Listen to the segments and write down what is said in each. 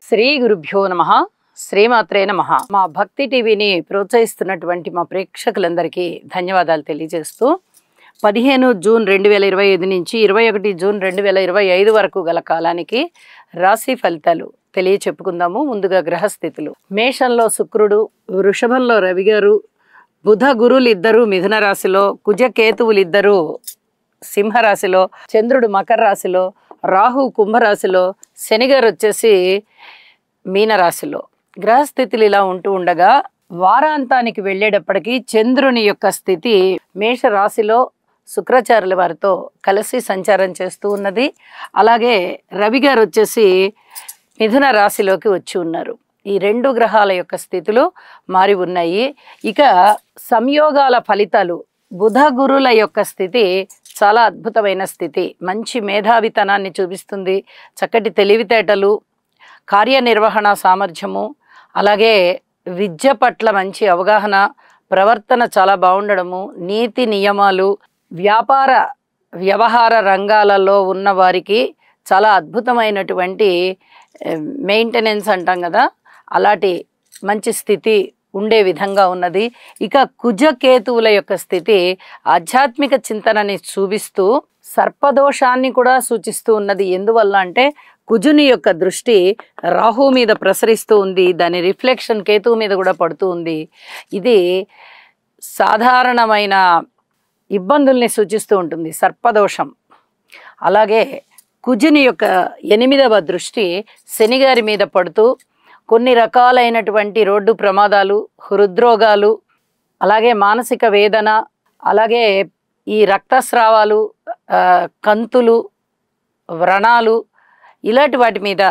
శ్రీ గురుభ్యో నమః. శ్రీమాత్రే నమః. మా భక్తి టీవీని ప్రోత్సహిస్తున్నటువంటి మా ప్రేక్షకులందరికీ ధన్యవాదాలు తెలియజేస్తూ 15 జూన్ 2025 నుంచి 21 జూన్ 2025 వరకు గల కాలానికి రాశి ఫలితాలు తెలియచెప్పుకుందాము. ముందుగా గ్రహస్థితులు. మేషంలో శుక్రుడు, వృషభంలో రవి గారు, బుధ గురులు ఇద్దరు మిథున రాశిలో, కుజ కేతువులు ఇద్దరు సింహరాశిలో, చంద్రుడు మకర రాశిలో, రాహు కుంభరాశిలో, శనిగారు వచ్చేసి మీనరాశిలో. గ్రహస్థితులు ఇలా ఉంటూ ఉండగా వారాంతానికి వెళ్ళేటప్పటికీ చంద్రుని యొక్క స్థితి మేష రాశిలో శుక్రాచార్యుల వారితో కలిసి సంచారం చేస్తూ ఉన్నది. అలాగే రవి గారు వచ్చేసి మిథున రాశిలోకి వచ్చి ఉన్నారు. ఈ రెండు గ్రహాల యొక్క స్థితులు మారి ఉన్నాయి. ఇక సంయోగాల ఫలితాలు, బుధ గురుల యొక్క స్థితి చాలా అద్భుతమైన స్థితి. మంచి మేధావితనాన్ని చూపిస్తుంది. చక్కటి తెలివితేటలు, కార్యనిర్వహణ సామర్థ్యము, అలాగే విద్య పట్ల మంచి అవగాహన, ప్రవర్తన చాలా బాగుండడము, నీతి నియమాలు, వ్యాపార వ్యవహార రంగాలలో ఉన్న వారికి చాలా అద్భుతమైనటువంటి మెయింటెనెన్స్ అంటాం కదా, అలాంటి మంచి స్థితి ఉండే విధంగా ఉన్నది. ఇక కుజ కేతువుల యొక్క స్థితి ఆధ్యాత్మిక చింతనని చూపిస్తూ సర్పదోషాన్ని కూడా సూచిస్తూ ఉన్నది. ఎందువల్ల అంటే కుజుని యొక్క దృష్టి రాహు మీద ప్రసరిస్తూ ఉంది, దాని రిఫ్లెక్షన్ కేతువు మీద కూడా పడుతూ ఉంది. ఇది సాధారణమైన ఇబ్బందుల్ని సూచిస్తూ ఉంటుంది, సర్పదోషం. అలాగే కుజుని యొక్క 8వ దృష్టి శనిగారి మీద పడుతూ కొన్ని రకాలైనటువంటి రోడ్డు ప్రమాదాలు, హృద్రోగాలు, అలాగే మానసిక వేదన, అలాగే ఈ రక్తస్రావాలు, కంతులు, వ్రణాలు, ఇలాంటి వాటి మీద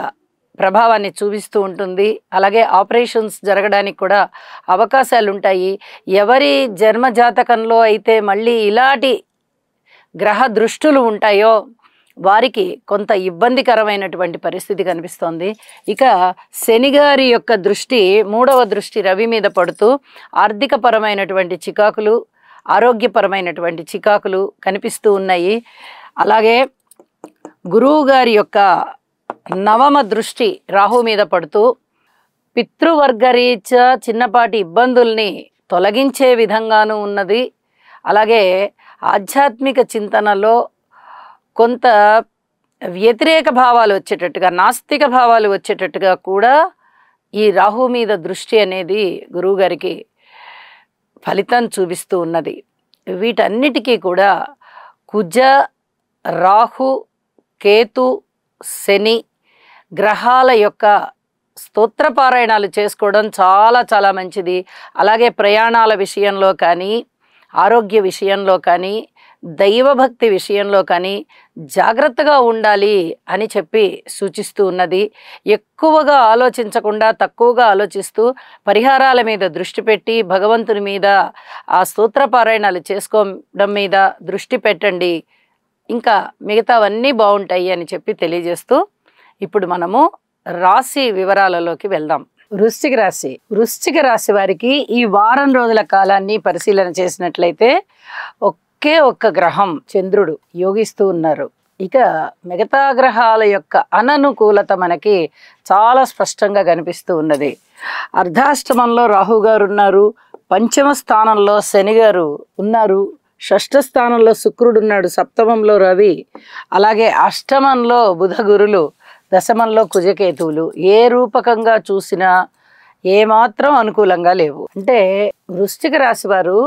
ప్రభావాన్ని చూపిస్తూ ఉంటుంది. అలాగే ఆపరేషన్స్ జరగడానికి కూడా అవకాశాలు ఉంటాయి. ఎవరి జన్మజాతకంలో అయితే మళ్ళీ ఇలాంటి గ్రహ దృష్టులు ఉంటాయో వారికి కొంత ఇబ్బందికరమైనటువంటి పరిస్థితి కనిపిస్తోంది. ఇక శనిగారి యొక్క దృష్టి 3వ దృష్టి రవి మీద పడుతూ ఆర్థికపరమైనటువంటి చికాకులు, ఆరోగ్యపరమైనటువంటి చికాకులు కనిపిస్తూ ఉన్నాయి. అలాగే గురువు గారి యొక్క 9వ దృష్టి రాహు మీద పడుతూ పితృవర్గరీత్యా చిన్నపాటి ఇబ్బందుల్ని తొలగించే విధంగానూ ఉన్నది. అలాగే ఆధ్యాత్మిక చింతనలో కొంత వ్యతిరేక భావాలు వచ్చేటట్టుగా, నాస్తిక భావాలు వచ్చేటట్టుగా కూడా ఈ రాహు మీద దృష్టి అనేది గురువుగారికి ఫలితం చూపిస్తూ ఉన్నది. వీటన్నిటికీ కూడా కుజ, రాహు, కేతు, శని గ్రహాల యొక్క స్తోత్రపారాయణాలు చేసుకోవడం చాలా చాలా మంచిది. అలాగే ప్రయాణాల విషయంలో కానీ, ఆరోగ్య విషయంలో కానీ, దైవభక్తి విషయంలో కానీ జాగ్రత్తగా ఉండాలి అని చెప్పి సూచిస్తూ ఉన్నది. ఎక్కువగా ఆలోచించకుండా తక్కువగా ఆలోచిస్తూ పరిహారాల మీద దృష్టి పెట్టి భగవంతుని మీద ఆ స్తోత్రపారాయణాలు చేసుకోవడం మీద దృష్టి పెట్టండి, ఇంకా మిగతావన్నీ బాగుంటాయి అని చెప్పి తెలియజేస్తూ ఇప్పుడు మనము రాశి వివరాలలోకి వెళ్దాం. వృశ్చిక రాశి వారికి ఈ వారం రోజుల కాలాన్ని పరిశీలన చేసినట్లయితే ఒకే ఒక్క గ్రహం చంద్రుడు యోగిస్తూ ఉన్నారు. ఇక మిగతా గ్రహాల యొక్క అననుకూలత మనకి చాలా స్పష్టంగా కనిపిస్తూ ఉన్నది. అర్ధాష్టమంలో రాహు గారు ఉన్నారు, పంచమ స్థానంలో శని గారు ఉన్నారు, షష్ఠ స్థానంలో శుక్రుడు ఉన్నాడు, సప్తమంలో రవి, అలాగే అష్టమంలో బుధ గురులు, దశమంలో కుజకేతువులు. ఏ రూపకంగా చూసినా ఏమాత్రం అనుకూలంగా లేవు. అంటే వృశ్చిక రాశి వారు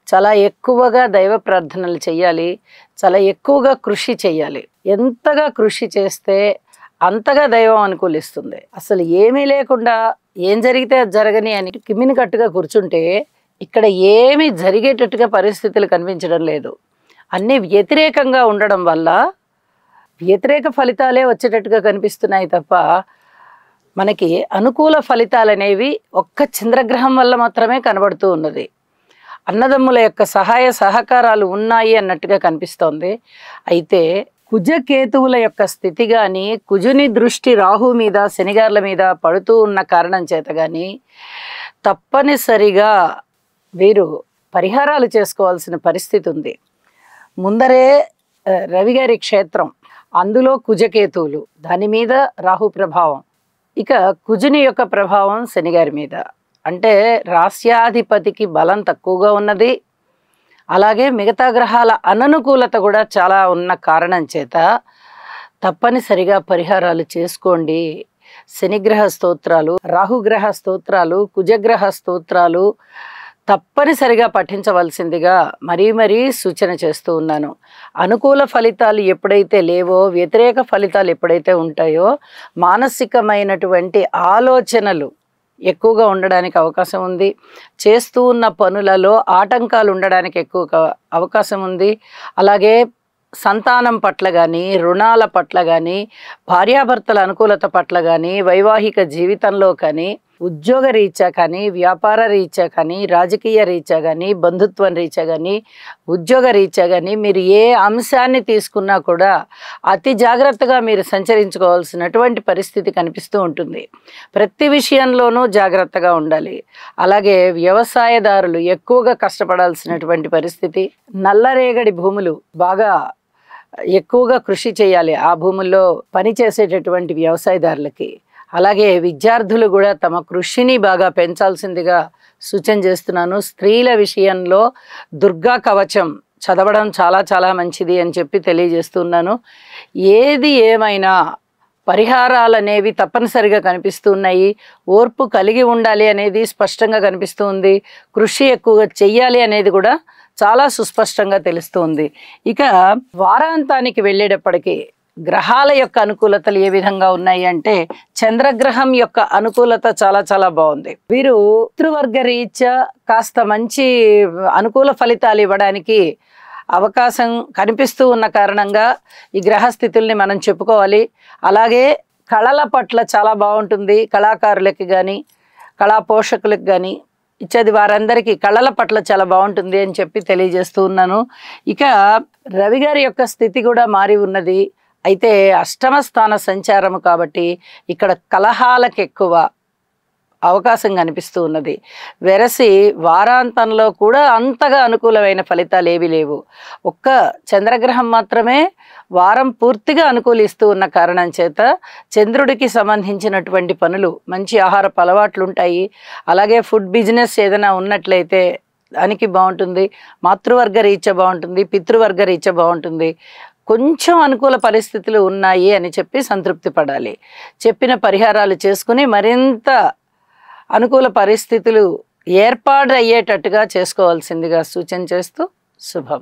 చాలా ఎక్కువగా దైవ ప్రార్థనలు చేయాలి, చాలా ఎక్కువగా కృషి చేయాలి. ఎంతగా కృషి చేస్తే అంతగా దైవం అనుకూలిస్తుంది. అసలు ఏమీ లేకుండా ఏం జరిగితే అది జరగని అని కిమ్మిని కట్టుగా కూర్చుంటే ఇక్కడ ఏమీ జరిగేటట్టుగా పరిస్థితులు కనిపించడం లేదు. అన్నీ వ్యతిరేకంగా ఉండడం వల్ల వ్యతిరేక ఫలితాలే వచ్చేటట్టుగా కనిపిస్తున్నాయి తప్ప మనకి అనుకూల ఫలితాలు అనేవి ఒక్క చంద్రగ్రహం వల్ల మాత్రమే కనబడుతూ ఉన్నది. అన్నదమ్ముల యొక్క సహాయ సహకారాలు ఉన్నాయి అన్నట్టుగా కనిపిస్తోంది. అయితే కుజకేతువుల యొక్క స్థితి కానీ, కుజుని దృష్టి రాహు మీద శనిగార్ల మీద పడుతూ ఉన్న కారణం చేత కానీ తప్పనిసరిగా వీరు పరిహారాలు చేసుకోవాల్సిన పరిస్థితి ఉంది. ముందరే రవిగారి క్షేత్రం, అందులో కుజకేతువులు, దాని మీద రాహు ప్రభావం, ఇక కుజుని యొక్క ప్రభావం శనిగారి మీద, అంటే రాస్యాధిపతికి బలం తక్కువగా ఉన్నది. అలాగే మిగతా గ్రహాల అననుకూలత కూడా చాలా ఉన్న కారణం చేత తప్పనిసరిగా పరిహారాలు చేసుకోండి. శనిగ్రహ స్తోత్రాలు, రాహుగ్రహ స్తోత్రాలు, కుజగ్రహ స్తోత్రాలు తప్పనిసరిగా పఠించవలసిందిగా మరీ సూచన చేస్తూ ఉన్నాను. అనుకూల ఫలితాలు ఎప్పుడైతే లేవో, వ్యతిరేక ఫలితాలు ఎప్పుడైతే ఉంటాయో, మానసికమైనటువంటి ఆలోచనలు ఎక్కువగా ఉండడానికి అవకాశం ఉంది. చేస్తూ ఉన్న పనులలో ఆటంకాలు ఉండడానికి ఎక్కువ అవకాశం ఉంది. అలాగే సంతానం పట్ల కానీ, రుణాల పట్ల కానీ, భార్యాభర్తల అనుకూలత పట్ల కానీ, వైవాహిక జీవితంలో కానీ, ఉద్యోగ రీత్యా కానీ, వ్యాపార రీత్యా కానీ, రాజకీయ రీత్యా కానీ, బంధుత్వం రీత్యా కానీ, ఉద్యోగ రీత్యా కానీ, మీరు ఏ అంశాన్ని తీసుకున్నా కూడా అతి జాగ్రత్తగా మీరు సంచరించుకోవాల్సినటువంటి పరిస్థితి కనిపిస్తూ ఉంటుంది. ప్రతి విషయంలోనూ జాగ్రత్తగా ఉండాలి. అలాగే వ్యవసాయదారులు ఎక్కువగా కష్టపడాల్సినటువంటి పరిస్థితి. నల్లరేగడి భూములు బాగా ఎక్కువగా కృషి చేయాలి ఆ భూముల్లో పనిచేసేటటువంటి వ్యవసాయదారులకి. అలాగే విద్యార్థులు కూడా తమ కృషిని బాగా పెంచాల్సిందిగా సూచన చేస్తున్నాను. స్త్రీల విషయంలో దుర్గా కవచం చదవడం చాలా మంచిది అని చెప్పి తెలియజేస్తున్నాను. ఏది ఏమైనా పరిహారాలు అనేవి తప్పనిసరిగా కనిపిస్తున్నాయి. ఓర్పు కలిగి ఉండాలి అనేది స్పష్టంగా కనిపిస్తుంది. కృషి ఎక్కువగా చెయ్యాలి అనేది కూడా చాలా సుస్పష్టంగా తెలుస్తుంది. ఇక వారాంతానికి వెళ్ళేటప్పటికీ గ్రహాల యొక్క అనుకూలతలు ఏ విధంగా ఉన్నాయి అంటే, చంద్రగ్రహం యొక్క అనుకూలత చాలా బాగుంది. వీరు పితృవర్గ రీత్యా కాస్త మంచి అనుకూల ఫలితాలు ఇవ్వడానికి అవకాశం కనిపిస్తూ ఉన్న కారణంగా ఈ గ్రహస్థితుల్ని మనం చెప్పుకోవాలి. అలాగే కళల పట్ల చాలా బాగుంటుంది. కళాకారులకి కానీ, కళా పోషకులకు కానీ ఇచ్చేది వారందరికీ కళల పట్ల చాలా బాగుంటుంది అని చెప్పి తెలియజేస్తూ ఉన్నాను. ఇక రవి గారి యొక్క స్థితి కూడా మారి ఉన్నది. అయితే అష్టమ స్థాన సంచారము కాబట్టి ఇక్కడ కలహాలకు ఎక్కువ అవకాశం కనిపిస్తూ ఉన్నది. వెరసి వారాంతంలో కూడా అంతగా అనుకూలమైన ఫలితాలు ఏవి లేవు. ఒక్క చంద్రగ్రహం మాత్రమే వారం పూర్తిగా అనుకూలిస్తూ ఉన్న కారణం చేత చంద్రుడికి సంబంధించినటువంటి పనులు, మంచి ఆహారపు అలవాట్లు ఉంటాయి. అలాగే ఫుడ్ బిజినెస్ ఏదైనా ఉన్నట్లయితే దానికి బాగుంటుంది. మాతృవర్గ రీత్యా బాగుంటుంది, పితృవర్గ రీత్యా బాగుంటుంది. కొంచెం అనుకూల పరిస్థితులు ఉన్నాయి అని చెప్పి సంతృప్తి పడాలి. చెప్పిన పరిహారాలు చేసుకుని మరింత అనుకూల పరిస్థితులు ఏర్పాటు అయ్యేటట్టుగా చేసుకోవాల్సిందిగా సూచన చేస్తూ శుభం.